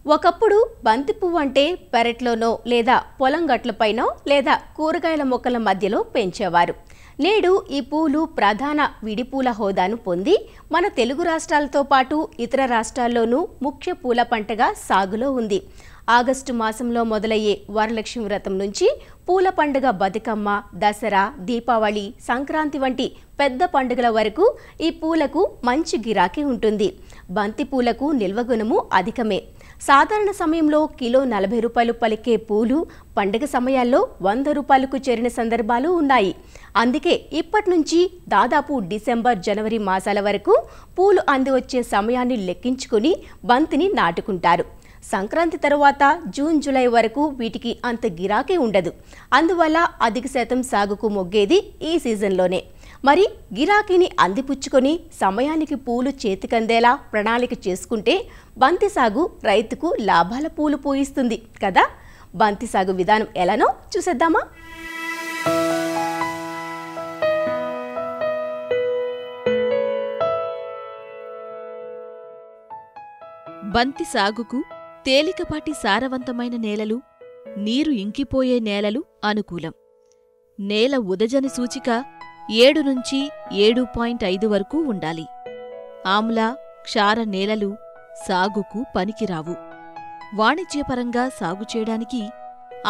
ఒకప్పుడు బంతి పువ్వు అంటే పెరట్లోనో లేదా పొలం గట్లపైనో లేదా కూరగాయల మొక్కల మధ్యలో పెంచేవారు. నేడు ఈ పూలు ప్రధాన విడిపూల హోదాను పొంది మన తెలుగు రాష్ట్రాలతో పాటు ఇతర రాష్ట్రాల్లోనూ ముఖ్య పూల పంటగా సాగులో ఉంది. ఆగస్టు మాసంలో మొదలయ్యే వరలక్ష్మి వ్రతం నుంచి పూల పండుగ బతుకమ్మ, దసరా, దీపావళి, సంక్రాంతి వంటి పెద్ద పండుగల వరకు ఈ పూలకు మంచి గిరాకీ ఉంటుంది. బంతి పూలకు నిల్వగుణము అధికమే. సాధారణ సమయంలో కిలో 40 రూపాయలు పలికే పూలు పండుగ సమయాల్లో 100 రూపాయలకు చేరిన సందర్భాలు ఉన్నాయి. అందుకే ఇప్పటి నుంచి దాదాపు డిసెంబర్, జనవరి మాసాల వరకు పూలు అంది వచ్చే సమయాన్ని లెక్కించుకుని బంతిని నాటుకుంటారు. సంక్రాంతి తరువాత జూన్, జూలై వరకు వీటికి అంత గిరాకీ ఉండదు. అందువల్ల అధిక శాతం సాగుకు మొగ్గేది ఈ సీజన్లోనే. మరి గిరాకీని అందిపుచ్చుకొని సమయానికి పూలు చేతికందేలా ప్రణాళిక చేసుకుంటే బంతి సాగు రైతుకు లాభాల పూలు పూయిస్తుంది కదా. బంతి సాగు విధానం ఎలానో చూసేద్దామా? బంతి సాగుకు తేలికపాటి సారవంతమైన నేలలు, నీరు ఇంకిపోయే నేలలు అనుకూలం. నేల ఉదజని సూచిక 7 నుంచి 7.5 వరకు ఉండాలి. ఆమ్ల, క్షార నేలలు సాగుకు పనికిరావు. వాణిజ్యపరంగా సాగు చేయడానికి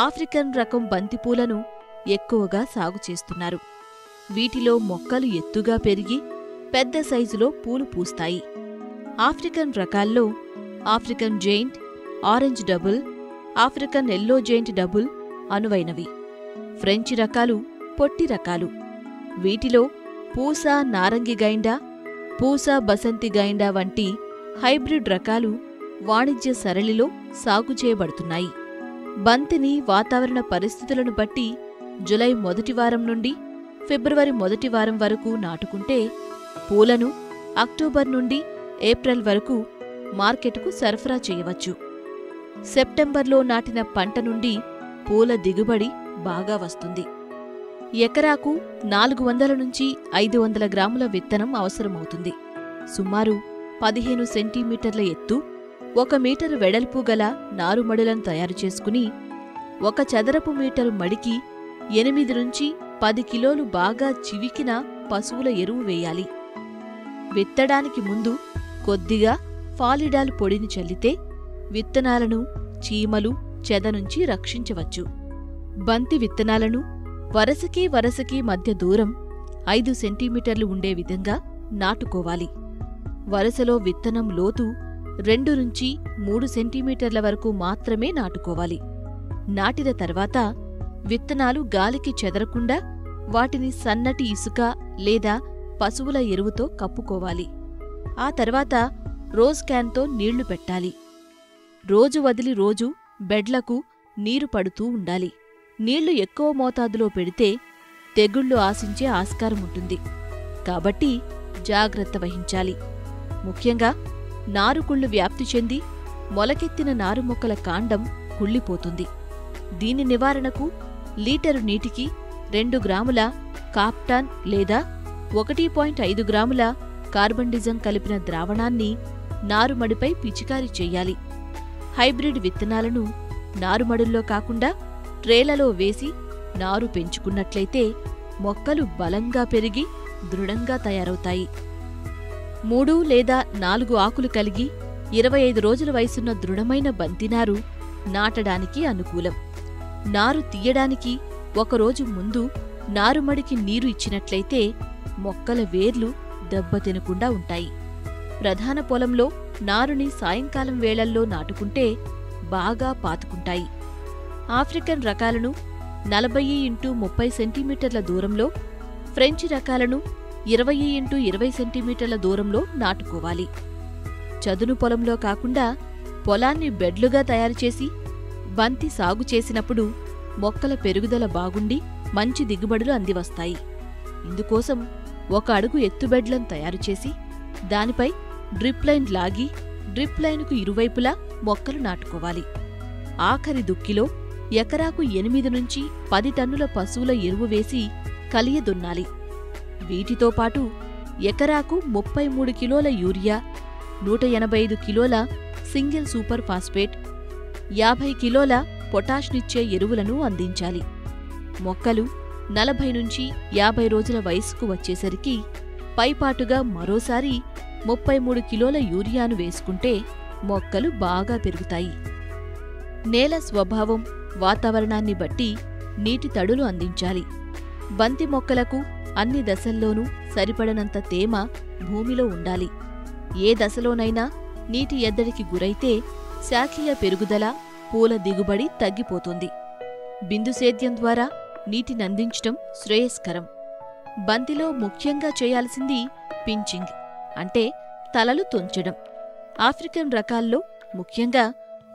ఆఫ్రికన్ రకం బంతిపూలను ఎక్కువగా సాగు చేస్తున్నారు. వీటిలో మొక్కలు ఎత్తుగా పెరిగి పెద్ద సైజులో పూలు పూస్తాయి. ఆఫ్రికన్ రకాల్లో African giant, orange double, African yellow giant double అనువైనవి. ఫ్రెంచి రకాలు పొట్టి రకాలు. వీటిలో పూసా నారంగి గైండా, పూసా బసంతి గైండా వంటి హైబ్రిడ్ రకాలు వాణిజ్య సరళిలో సాగు చేయబడుతున్నాయి. బంతిని వాతావరణ పరిస్థితులను బట్టి జులై మొదటి వారం నుండి ఫిబ్రవరి మొదటి వారం వరకు నాటుకుంటే పూలను అక్టోబర్ నుండి ఏప్రిల్ వరకు మార్కెట్కు సరఫరా చేయవచ్చు. సెప్టెంబర్లో నాటిన పంట నుండి పూల దిగుబడి బాగా వస్తుంది. ఎకరాకు 400 నుంచి 500 గ్రాముల విత్తనం అవసరమవుతుంది. సుమారు 15 సెంటీమీటర్ల ఎత్తు, 1 మీటరు వెడల్పు గల నారుమడులను తయారు చేసుకుని 1 చదరపు మీటరు మడికి 8 నుంచి 10 కిలోలు బాగా చివికిన పశువుల ఎరువు వేయాలి. విత్తడానికి ముందు కొద్దిగా ఫాలిడాల్ పొడిని చల్లితే విత్తనాలను చీమలు, చెద నుంచి రక్షించవచ్చు. బంతి విత్తనాలను వరసకి మధ్య దూరం 5 సెంటీమీటర్లు ఉండే విధంగా నాటుకోవాలి. వరసలో విత్తనం లోతు 2 నుంచి 3 సెంటీమీటర్ల వరకు మాత్రమే నాటుకోవాలి. నాటిన తర్వాత విత్తనాలు గాలికి చెదరకుండా వాటిని సన్నటి ఇసుక లేదా పశువుల ఎరువుతో కప్పుకోవాలి. ఆ తర్వాత రోజ్ క్యాన్తో నీళ్లు పెట్టాలి. రోజు వదిలి రోజు బెడ్లకు నీరు పడుతూ ఉండాలి. నీళ్లు ఎక్కువ మోతాదులో పెడితే తెగుళ్లు ఆశించే ఆస్కారముంటుంది. కాబట్టి జాగ్రత్త వహించాలి. ముఖ్యంగా నారుకుళ్ళు వ్యాప్తి చెంది మొలకెత్తిన నారుమొక్కల కాండం కుళ్ళిపోతుంది. దీని నివారణకు లీటరు నీటికి 2 గ్రాముల కాప్టాన్ లేదా 1.5 గ్రాముల కార్బండిజం కలిపిన ద్రావణాన్ని నారుమడిపై పిచికారీ చెయ్యాలి. హైబ్రిడ్ విత్తనాలను నారుమడుల్లో కాకుండా ట్రేలలో వేసి నారు పెంచుకున్నట్లయితే మొక్కలు బలంగా పెరిగి దృఢంగా తయారవుతాయి. 3 లేదా 4 ఆకులు కలిగి 25 రోజుల వయసున్న దృఢమైన బంతినారు నాటడానికి అనుకూలం. నారు తీయడానికి 1 రోజు ముందు నారుమడికి నీరు ఇచ్చినట్లయితే మొక్కల వేర్లు దెబ్బతినకుండా ఉంటాయి. ప్రధాన పొలంలో నారుని సాయంకాలం వేళల్లో నాటుకుంటే బాగా పాతుకుంటాయి. ఆఫ్రికన్ రకాలను 40 x 30 సెంటీమీటర్ల దూరంలో, ఫ్రెంచి రకాలను 20 x 20 సెంటీమీటర్ల దూరంలో నాటుకోవాలి. చదును పొలంలో కాకుండా పొలాన్ని బెడ్లుగా తయారుచేసి బంతి సాగు చేసినప్పుడు మొక్కల పెరుగుదల బాగుండి మంచి దిగుబడులు అందివస్తాయి. ఇందుకోసం 1 అడుగు ఎత్తుబెడ్లను తయారుచేసి దానిపై డ్రిప్ లైన్ లాగి డ్రిప్ లైనుకు ఇరువైపులా మొక్కలు నాటుకోవాలి. ఆఖరి దుక్కిలో ఎకరాకు 8 నుంచి 10 టన్నుల పశువుల ఎరువు వేసి కలియదున్నాలి. వీటితో పాటు ఎకరాకు 33 కిలోల యూరియా, 185 కిలోల సింగిల్ సూపర్ ఫాస్ఫేట్, 50 కిలోల పొటాష్నిచ్చే ఎరువులను అందించాలి. మొక్కలు 40 నుంచి 50 రోజుల వయసుకు వచ్చేసరికి పైపాటుగా మరోసారి 33 కిలోల యూరియాను వేసుకుంటే మొక్కలు బాగా పెరుగుతాయి. నేల స్వభావం, వాతావరణాన్ని బట్టి నీటి తడులు అందించాలి. బంతి మొక్కలకు అన్ని దశల్లోనూ సరిపడనంత తేమ భూమిలో ఉండాలి. ఏ దశలోనైనా నీటి ఎద్దడికి గురైతే శాఖీయ పెరుగుదల, పూల దిగుబడి తగ్గిపోతుంది. బిందుసేద్యం ద్వారా నీటినందించటం శ్రేయస్కరం. బంతిలో ముఖ్యంగా చేయాల్సింది పించింగ్, అంటే తలలు తుంచడం. ఆఫ్రికన్ రకాల్లో ముఖ్యంగా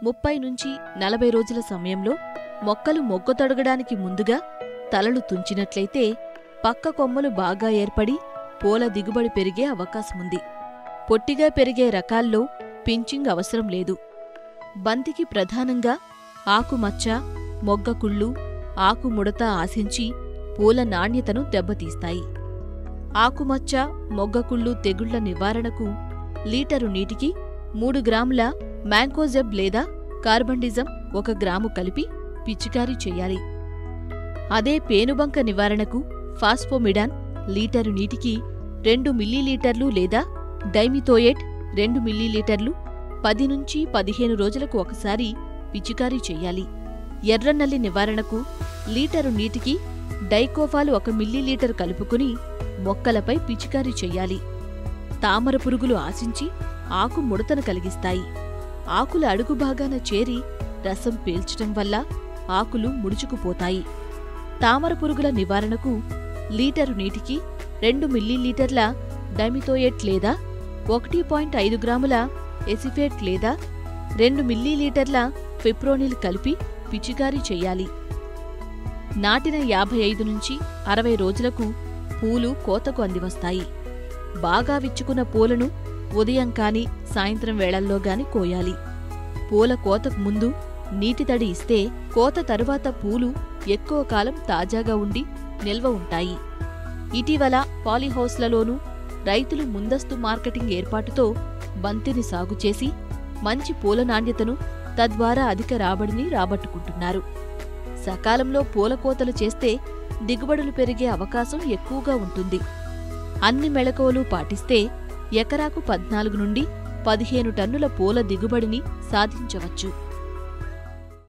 30 నుంచి 40 రోజుల సమయంలో మొక్కలు మొగ్గతొడగడానికి ముందుగా తలలు తుంచినట్లయితే పక్క కొమ్మలు బాగా ఏర్పడి పూల దిగుబడి పెరిగే అవకాశముంది. పొట్టిగా పెరిగే రకాల్లో పించింగ్ అవసరం లేదు. బంతికి ప్రధానంగా ఆకుమచ్చ, మొగ్గకుళ్ళు, ఆకుముడత ఆశించి పూల నాణ్యతను దెబ్బతీస్తాయి. ఆకుమచ్చ, మొగ్గకుళ్ళు తెగుళ్ల నివారణకు లీటరు నీటికి 3 గ్రాముల మ్యాంకోజెబ్ లేదా కార్బండిజం 1 గ్రాము కలిపి పిచికారీ చేయాలి. అదే పేనుబంక నివారణకు ఫాస్ఫోమిడాన్ లీటరు నీటికి 2 మిల్లీలీటర్లు లేదా డైమిథోయేట్ 2 మిల్లీలీటర్లు 10 నుంచి 15 రోజులకు ఒకసారి పిచికారీ చెయ్యాలి. ఎర్రనల్లి నివారణకు లీటరు నీటికి డైకోఫాల్ 1 మిల్లీలీటర్ కలుపుకుని మొక్కలపై పిచికారీ చెయ్యాలి. తామర పురుగులు ఆశించి ఆకు ముడతను కలిగిస్తాయి. ఆకుల అడుగు భాగాన చేరి రసం పీల్చటం వల్ల ఆకులు ముడుచుకుపోతాయి. తామర పురుగుల నివారణకు లీటరు నీటికి 2 మిల్లీలీటర్ల డైమిథోయేట్ లేదా 1.5 గ్రాముల ఎసిఫేట్ లేదా 2 మిల్లీలీటర్ల ఫిప్రోనిల్ కలిపి పిచికారీ చెయ్యాలి. నాటిన 55 నుంచి 60 రోజులకు పూలు కోతకు అందివస్తాయి. బాగా విచ్చుకున్న పూలను ఉదయం కాని సాయంత్రం వేళల్లో గాని కోయాలి. పూల కోతకు ముందు నీటి తడి ఇస్తే కోత తరువాత పూలు ఎక్కువ కాలం తాజాగా ఉండి నిల్వ ఉంటాయి. ఇటీవల పాలీహౌస్లలోనూ రైతులు ముందస్తు మార్కెటింగ్ ఏర్పాటుతో బంతిని సాగుచేసి మంచి పూల నాణ్యతను, తద్వారా అధిక రాబడిని రాబట్టుకుంటున్నారు. సకాలంలో పూల కోతలు చేస్తే దిగుబడులు పెరిగే అవకాశం ఎక్కువగా ఉంటుంది. అన్ని మెళకువలు పాటిస్తే ఎకరాకు 14 నుండి 15 టన్నుల పూల దిగుబడిని సాధించవచ్చు.